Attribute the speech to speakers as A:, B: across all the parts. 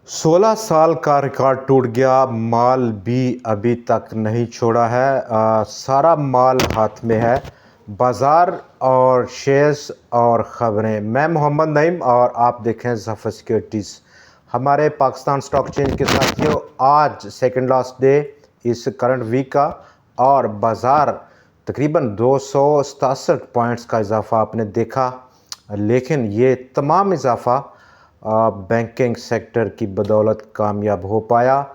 A: 16 साल का रिकॉर्ड टूट गया। माल भी अभी तक नहीं छोड़ा है। सारा माल हाथ में है। बाज़ार और शेयर्स और ख़बरें। मैं मोहम्मद नईम और आप देखें ज़फ़र सिक्योरिटीज़। हमारे पाकिस्तान स्टॉक एक्सचेंज के साथियों, आज सेकंड लास्ट डे इस करंट वीक का, और बाज़ार तकरीबन 267 पॉइंट्स का इजाफ़ा आपने देखा। लेकिन ये तमाम इजाफ़ा बैंकिंग सेक्टर की बदौलत कामयाब हो पाया।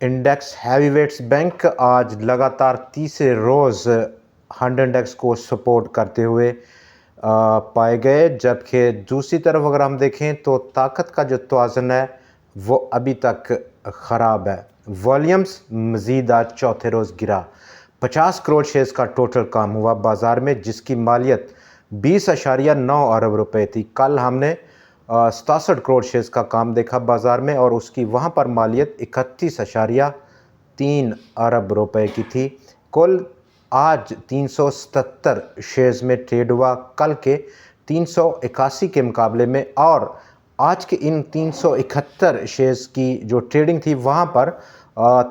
A: इंडेक्स हैवीवेट्स बैंक आज लगातार तीसरे रोज़ 100 इंडेक्स को सपोर्ट करते हुए पाए गए, जबकि दूसरी तरफ अगर हम देखें तो ताकत का जो तवाज़ुन है वो अभी तक ख़राब है। वॉल्यूम्स मज़ीद आज चौथे रोज़ गिरा। 50 करोड़ शेयर्स का टोटल काम हुआ बाज़ार में, जिसकी मालियत 20.9 अरब रुपए थी। कल हमने 67 करोड़ शेयर्स का काम देखा बाज़ार में, और उसकी वहाँ पर मालियत 31.3 अरब रुपए की थी। कुल आज 377 शेयर्स में ट्रेड हुआ, कल के 381 के मुकाबले में। और आज के इन 371 शेयर्स की जो ट्रेडिंग थी वहाँ पर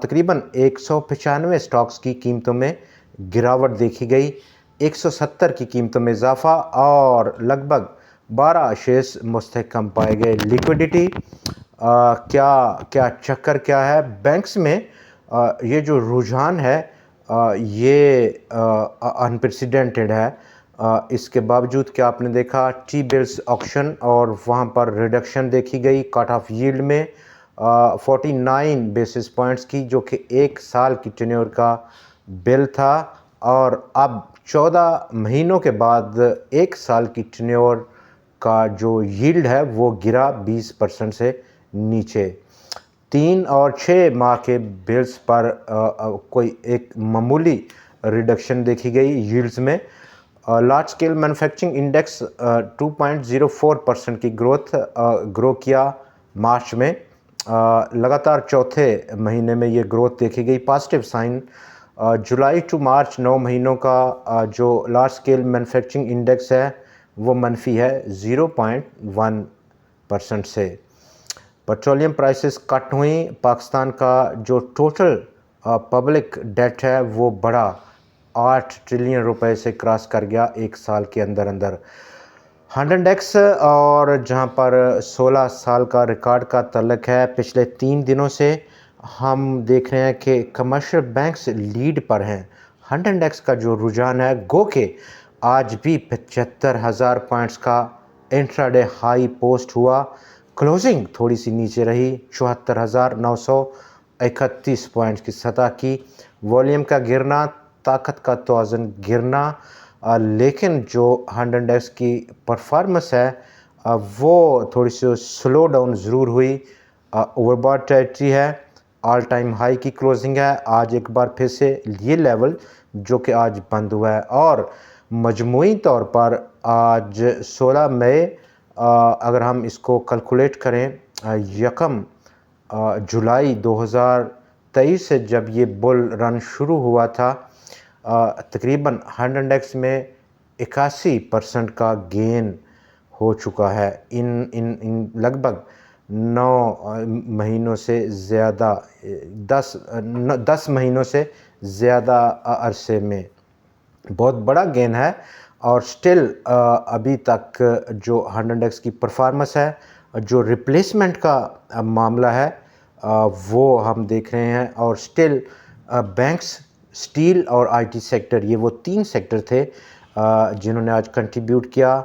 A: तकरीबन 195 स्टॉक्स की कीमतों में गिरावट देखी गई, 170 की कीमतों में इजाफा, और लगभग 12 शेयर्स मुस्तहकम पाए गए। लिक्विडिटी क्या क्या चक्कर क्या है बैंक्स में? ये जो रुझान है ये अनप्रेसिडेंटेड है। इसके बावजूद क्या आपने देखा टी बिल्स ऑक्शन, और वहाँ पर रिडक्शन देखी गई कट ऑफ यील्ड में 49 बेसिस पॉइंट्स की, जो कि एक साल की टेन्योर का बिल था। और अब 14 महीनों के बाद एक साल की टेन्योर का जो यील्ड है वो गिरा 20% से नीचे। 3 और 6 माह के बिल्स पर कोई एक मामूली रिडक्शन देखी गई यील्ड्स में। लार्ज स्केल मैन्युफैक्चरिंग इंडेक्स 2.04% की ग्रो किया मार्च में। लगातार चौथे महीने में ये ग्रोथ देखी गई, पॉजिटिव साइन। जुलाई टू मार्च 9 महीनों का जो लार्ज स्केल मैन्युफैक्चरिंग इंडेक्स है वो मनफी है 0.1% से। पेट्रोलियम प्राइसेस कट हुई। पाकिस्तान का जो टोटल पब्लिक डेट है वो बढ़ा, 8 ट्रिलियन रुपए से क्रॉस कर गया एक साल के अंदर अंदर। 100 इंडेक्स और जहां पर 16 साल का रिकॉर्ड का तल्लक है, पिछले 3 दिनों से हम देख रहे हैं कि कमर्शियल बैंक्स लीड पर हैं। 100 इंडेक्स का जो रुझान है गो के आज भी 75,000 पॉइंट्स का इंट्राडे हाई पोस्ट हुआ। क्लोजिंग थोड़ी सी नीचे रही, 74,931 पॉइंट्स की सतह की। वॉल्यूम का गिरना, ताकत का तवाज़ुन गिरना, लेकिन जो 100 इंडेक्स की परफॉर्मेंस है वो थोड़ी सी स्लो डाउन ज़रूर हुई। ओवरबॉट टेरिटरी है, ऑल टाइम हाई की क्लोजिंग है आज एक बार फिर से ये लेवल जो कि आज बंद हुआ है। और मजमूई तौर पर आज 16 मई अगर हम इसको कैलकुलेट करें, यकम जुलाई 2023 से जब ये बुल रन शुरू हुआ था, तकरीबन 100 इंडेक्स में 81% का गेन हो चुका है इन इन इन लगभग 9 महीनों से ज़्यादा, 10 महीनों से ज़्यादा अरसे में बहुत बड़ा गेन है। और स्टिल अभी तक जो 100 इंडेक्स की परफॉर्मेंस है, जो रिप्लेसमेंट का मामला है वो हम देख रहे हैं। और स्टिल बैंक्स, स्टील और आईटी सेक्टर, ये वो 3 सेक्टर थे जिन्होंने आज कंट्रीब्यूट किया।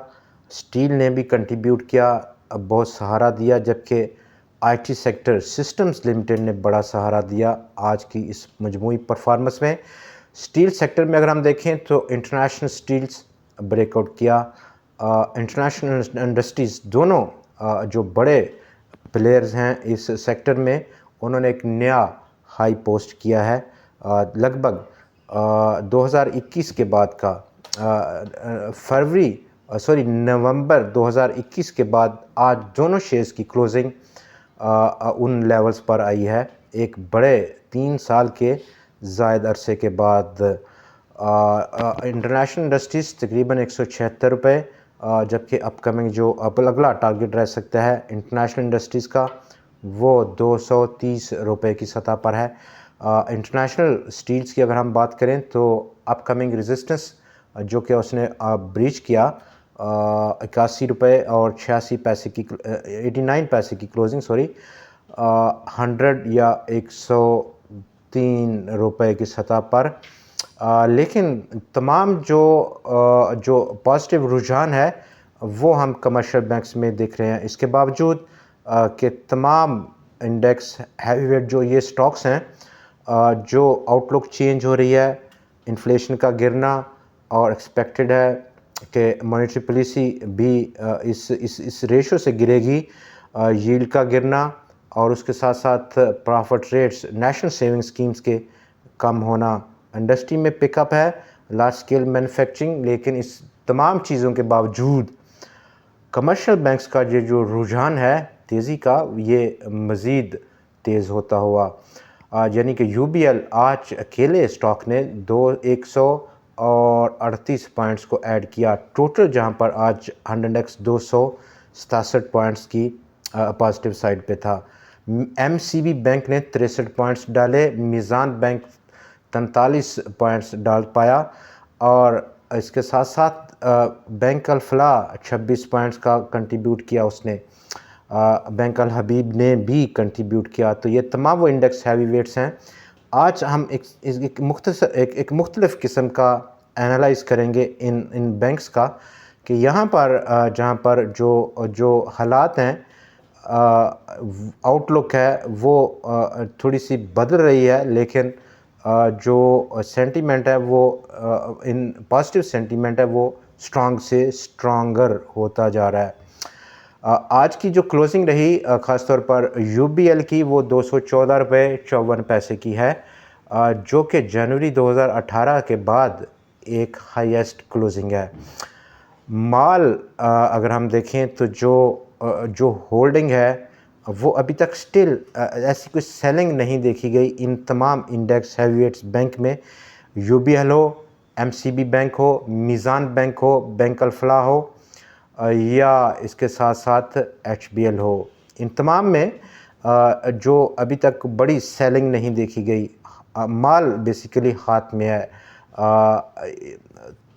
A: स्टील ने भी कंट्रीब्यूट किया, बहुत सहारा दिया, जबकि आईटी सेक्टर सिस्टम्स लिमिटेड ने बड़ा सहारा दिया आज की इस मजमूई परफॉर्मेंस में। स्टील सेक्टर में अगर हम देखें तो इंटरनेशनल स्टील्स ब्रेकआउट किया। इंटरनेशनल इंडस्ट्रीज़ दोनों जो बड़े प्लेयर्स हैं इस सेक्टर में, उन्होंने एक नया हाई पोस्ट किया है। लगभग 2021 के बाद का नवंबर 2021 के बाद आज दोनों शेयर्स की क्लोजिंग उन लेवल्स पर आई है, एक बड़े 3 साल के ज़ायद अरसे के बाद। इंटरनेशनल इंडस्ट्रीज़ तकरीबन 176 रुपये, जबकि अपकमिंग जो अगला टारगेट रह सकता है इंटरनेशनल इंडस्ट्रीज़ का वो 230 रुपए की सतह पर है। इंटरनेशनल स्टील्स की अगर हम बात करें तो अपकमिंग रेजिस्टेंस जो कि उसने ब्रीच किया 81 रुपये और 86 पैसे की 89 पैसे की क्लोजिंग, सॉरी, 100 या 103 रुपये की सतह पर। लेकिन तमाम जो पॉजिटिव रुझान है वो हम कमर्शियल बैंक्स में देख रहे हैं। इसके बावजूद कि तमाम इंडेक्स हैवी वेट जो ये स्टॉक्स हैं, जो आउटलुक चेंज हो रही है, इन्फ्लेशन का गिरना और एक्सपेक्टेड है कि मॉनेटरी पॉलिसी भी इस रेशो से गिरेगी, यील्ड का गिरना और उसके साथ साथ profit rates national saving schemes के कम होना, इंडस्ट्री में पिकअप है, लार्ज स्केल मैन्युफैक्चरिंग। लेकिन इस तमाम चीज़ों के बावजूद कमर्शियल बैंक्स का ये जो रुझान है तेज़ी का, ये मज़ीद तेज़ होता हुआ, यानी कि यूबीएल आज अकेले स्टॉक ने 138 पॉइंट्स को ऐड किया टोटल, जहां पर आज इंडेक्स 267 पॉइंट्स की पॉजिटिव साइड पे था। एमसीबी बैंक ने 63 पॉइंट्स डाले, मीज़ान बैंक 43 पॉइंट्स डाल पाया और इसके साथ साथ बैंक अल फलाह 26 पॉइंट्स का कंट्रीब्यूट किया उसने, बैंक अल हबीब ने भी कंट्रीब्यूट किया। तो ये तमाम वो इंडेक्स हैवी वेट्स हैं। आज हम एक मुख्तलिफ़ किस्म का एनालाइज करेंगे इन बैंक्स का कि यहाँ पर जहाँ पर जो हालात हैं, आउटलुक है वो थोड़ी सी बदल रही है, लेकिन जो सेंटीमेंट है वो इन पॉजिटिव सेंटीमेंट है वो स्ट्रॉन्ग से स्ट्रॉन्गर होता जा रहा है। आज की जो क्लोजिंग रही ख़ासतौर पर यूबीएल की, वो 214 रुपये 54 पैसे की है, जो कि जनवरी 2018 के बाद एक हाईएस्ट क्लोजिंग है। माल अगर हम देखें तो जो होल्डिंग है वो अभी तक स्टिल ऐसी कोई सेलिंग नहीं देखी गई इन तमाम इंडेक्स हैवीवेट्स बैंक में, यूबीएल हो, एमसीबी बैंक हो, मीज़ान बैंक हो, बैंक अल फलाह हो या इसके साथ साथ एचबीएल हो। इन तमाम में जो अभी तक बड़ी सेलिंग नहीं देखी गई, माल बेसिकली हाथ में है।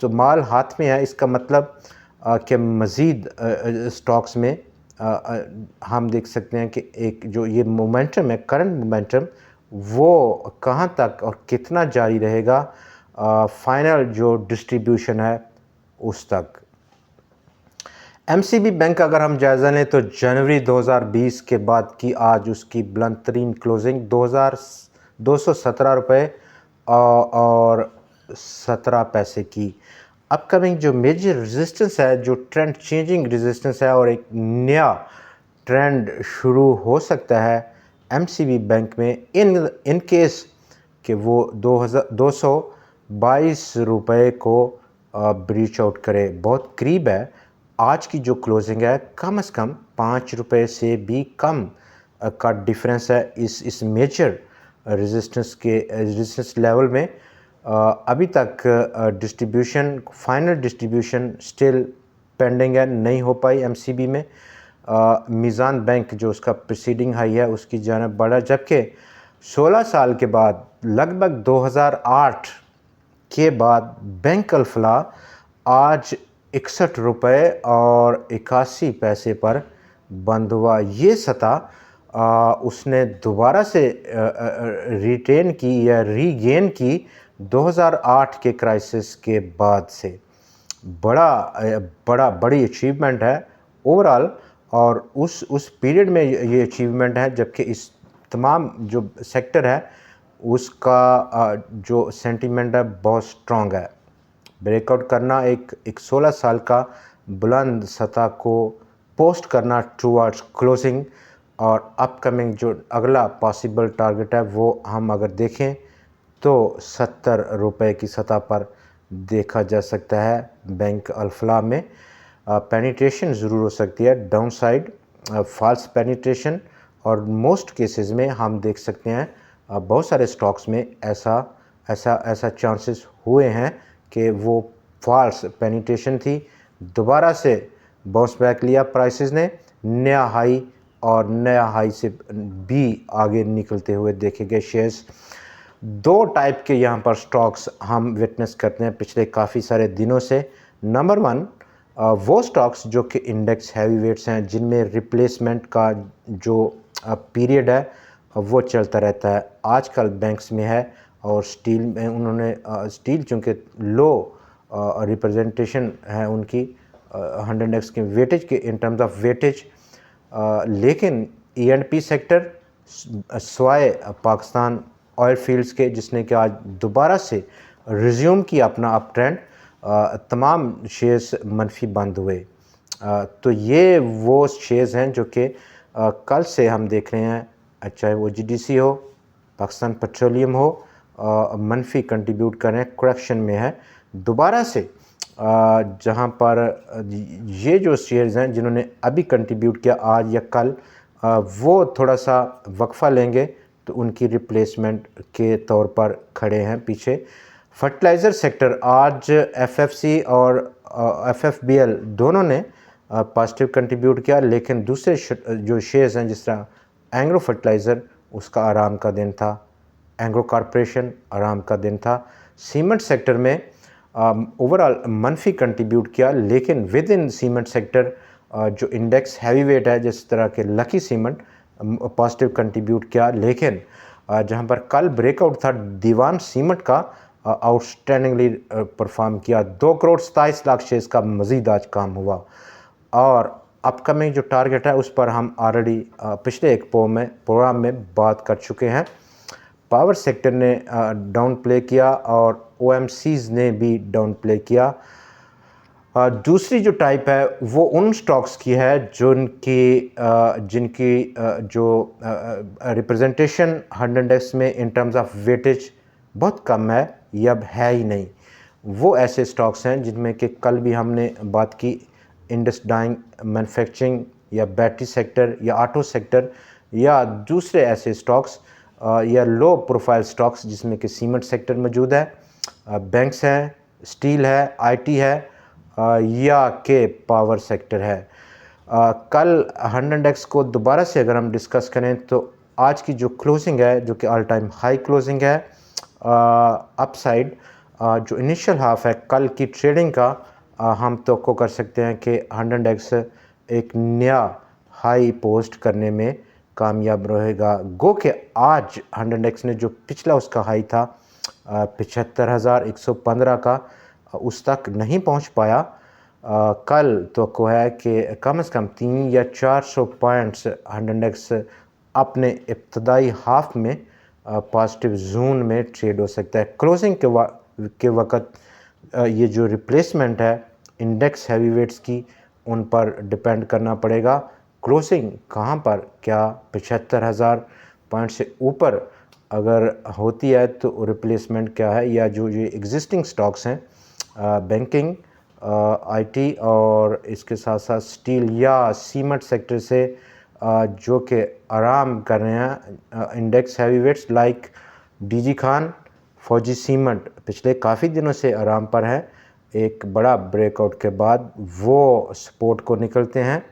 A: तो माल हाथ में है, इसका मतलब कि मज़ीद स्टॉक्स में हम देख सकते हैं कि एक जो ये मोमेंटम है, करंट मोमेंटम, वो कहाँ तक और कितना जारी रहेगा फाइनल जो डिस्ट्रीब्यूशन है उस तक। एमसीबी बैंक का अगर हम जायज़ा लें तो जनवरी 2020 के बाद की आज उसकी बुलंद तरीन क्लोजिंग 217 रुपये और 17 पैसे की। अपकमिंग जो मेजर रेजिस्टेंस है, जो ट्रेंड चेंजिंग रेजिस्टेंस है और एक नया ट्रेंड शुरू हो सकता है एमसीबी बैंक में इन केस कि वो 222 रुपये को ब्रीच आउट करे, बहुत करीब है। आज की जो क्लोजिंग है कम से कम 5 रुपये से भी कम का डिफरेंस है इस मेजर रेजिस्टेंस लेवल में। अभी तक distribution, final distribution still pending है, नहीं हो पाई एमसीबी में। मीज़ान बैंक जो उसका प्रीसीडिंग हाई है उसकी जानब बढ़ा, जबकि 16 साल के बाद लगभग 2008 के बाद बैंक अल फलाह आज 61 रुपये और 81 पैसे पर बंद हुआ। ये सतह उसने दोबारा से रिटेन की या रीगेन की 2008 के क्राइसिस के बाद से। बड़ी अचीवमेंट है ओवरऑल, और उस पीरियड में ये अचीवमेंट है, जबकि इस तमाम जो सेक्टर है उसका जो सेंटीमेंट है बहुत स्ट्रॉन्ग है। ब्रेकआउट करना, एक 16 साल का बुलंद सतह को पोस्ट करना टूवर्ड्स क्लोजिंग, और अपकमिंग जो अगला पॉसिबल टारगेट है वो हम अगर देखें तो 70 रुपये की सतह पर देखा जा सकता है बैंक अल फलाह में। पेनिट्रेशन ज़रूर हो सकती है डाउन साइड, फॉल्स पेनिट्रेशन, और मोस्ट केसेस में हम देख सकते हैं बहुत सारे स्टॉक्स में ऐसा चांसेस हुए हैं कि वो फॉल्स पेनिट्रेशन थी, दोबारा से बाउंस बैक लिया प्राइसेस ने, नया हाई और नया हाई से भी आगे निकलते हुए देखे गए शेयर्स। दो टाइप के यहाँ पर स्टॉक्स हम विटनेस करते हैं पिछले काफ़ी सारे दिनों से। नंबर वन, वो स्टॉक्स जो कि इंडेक्स हैवी वेट्स हैं, जिनमें रिप्लेसमेंट का जो पीरियड है वो चलता रहता है। आजकल बैंक्स में है और स्टील में उन्होंने स्टील चूँकि लो रिप्रेजेंटेशन है उनकी 100x के वेटेज के इन टर्म्स ऑफ वेटेज, लेकिन E&P सेक्टर स्वाय पाकिस्तान ऑयल फील्ड्स के, जिसने कि आज दोबारा से रिज्यूम किया अपना अप ट्रेंड, तमाम शेयर्स मनफी बंद हुए। तो ये वो शेयर्स हैं जो कि कल से हम देख रहे हैं, चाहे वो GDC हो, पाकिस्तान पेट्रोलियम हो, मनफी कंट्रीब्यूट कर रहे हैं, करेक्शन में है दोबारा से। जहाँ पर ये जो शेयर्स हैं जिन्होंने अभी कंट्रीब्यूट किया आज या कल, वो थोड़ा सा वक्फा लेंगे तो उनकी रिप्लेसमेंट के तौर पर खड़े हैं पीछे। फर्टिलाइज़र सेक्टर आज FFC और FFBL दोनों ने पॉजिटिव कंट्रीब्यूट किया, लेकिन दूसरे जो शेयर्स हैं जिस तरह एंग्रो फर्टिलाइज़र, उसका आराम का दिन था। एंग्रो कॉरपोरेशन आराम का दिन था। सीमेंट सेक्टर में ओवरऑल मनफी कंट्रीब्यूट किया, लेकिन विद इन सीमेंट सेक्टर जो इंडेक्स हैवी वेट है जिस तरह के लकी सीमेंट पॉजिटिव कंट्रीब्यूट किया, लेकिन जहां पर कल ब्रेकआउट था दीवान सीमेंट का आउटस्टैंडिंगली परफॉर्म किया। 2,27,00,000 शेयर्स का मज़ीद आज काम हुआ और अपकमिंग जो टारगेट है उस पर हम ऑलरेडी पिछले एक प्रोग्राम में बात कर चुके हैं। पावर सेक्टर ने डाउन प्ले किया और OMCs ने भी डाउन प्ले किया। दूसरी जो टाइप है वो उन स्टॉक्स की है जिनकी जो रिप्रेजेंटेशन 100x में इन टर्म्स ऑफ वेटेज बहुत कम है या अब है ही नहीं। वो ऐसे स्टॉक्स हैं जिनमें कि कल भी हमने बात की, इंडस डाइंग, मैन्युफैक्चरिंग या बैटरी सेक्टर या ऑटो सेक्टर या दूसरे ऐसे स्टॉक्स या लो प्रोफाइल स्टॉक्स जिसमें कि सीमेंट सेक्टर मौजूद है, बैंक्स हैं, स्टील है, IT है या के पावर सेक्टर है। कल 100x को दोबारा से अगर हम डिस्कस करें तो आज की जो क्लोजिंग है जो कि ऑल टाइम हाई क्लोजिंग है, अपसाइड जो इनिशियल हाफ है कल की ट्रेडिंग का, हम तो कर सकते हैं कि 100x एक नया हाई पोस्ट करने में कामयाब रहेगा। गो के आज 100x ने जो पिछला उसका हाई था 75,115 का, उस तक नहीं पहुंच पाया। कल तो है कि कम से कम 300 या 400 पॉइंट्स 100x अपने इब्तदाई हाफ में पॉजिटिव जोन में ट्रेड हो सकता है। क्लोजिंग के वक़्त ये जो रिप्लेसमेंट है इंडेक्स हैवी वेट्स की, उन पर डिपेंड करना पड़ेगा। क्लोजिंग कहाँ पर, क्या 75,000 पॉइंट से ऊपर अगर होती है तो रिप्लेसमेंट क्या है, या जो ये एग्जिस्टिंग स्टॉक्स हैं बैंकिंग, IT और इसके साथ साथ स्टील या सीमेंट सेक्टर से जो कि आराम कर रहे हैं index heavy weights like DG Khan, Fauji cement पिछले काफ़ी दिनों से आराम पर है। एक बड़ा ब्रेकआउट के बाद वो सपोर्ट को निकलते हैं।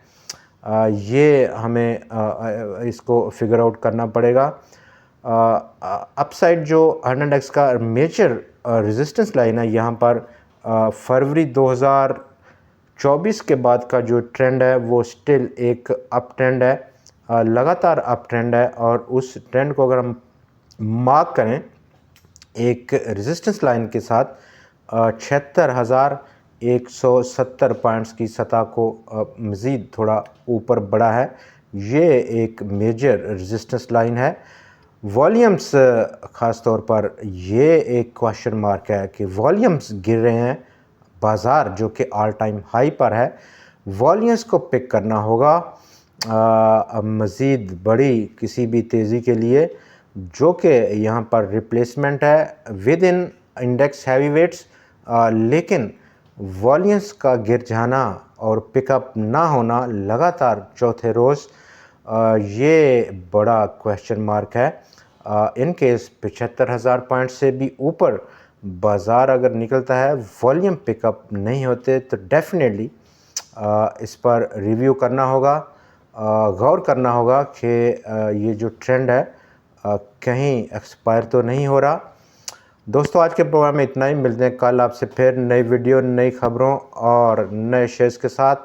A: ये हमें इसको फिगर आउट करना पड़ेगा। अपसाइड जो 100x का मेजर रेजिस्टेंस लाइन है यहाँ पर फरवरी 2024 के बाद का जो ट्रेंड है वो स्टिल एक अप ट्रेंड है, लगातार अप ट्रेंड है। और उस ट्रेंड को अगर हम मार्क करें एक रेजिस्टेंस लाइन के साथ 76,170 पॉइंट्स की सतह को मज़ीद थोड़ा ऊपर बढ़ा है। ये एक मेजर रेजिस्टेंस लाइन है। वॉल्यूम्स ख़ास तौर पर ये एक क्वेश्चन मार्क है कि वॉल्यूम्स गिर रहे हैं, बाज़ार जो कि ऑल टाइम हाई पर है, वॉल्यूम्स को पिक करना होगा मज़ीद बड़ी किसी भी तेज़ी के लिए, जो कि यहाँ पर रिप्लेसमेंट है within index heavy weights, लेकिन वॉल्यूम्स का गिर जाना और पिकअप ना होना लगातार चौथे रोज़, ये बड़ा क्वेश्चन मार्क है। इन केस 75,000 पॉइंट से भी ऊपर बाज़ार अगर निकलता है, वॉल्यूम पिकअप नहीं होते, तो डेफिनेटली इस पर रिव्यू करना होगा। गौर करना होगा कि ये जो ट्रेंड है कहीं एक्सपायर तो नहीं हो रहा। दोस्तों आज के प्रोग्राम में इतना ही, मिलते हैं कल आपसे फिर नई वीडियो, नई खबरों और नए शेयर्स के साथ।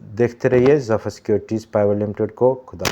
A: देखते रहिए ज़फ़र सिक्योरिटीज़ प्राइवेट लिमिटेड को। खुदा।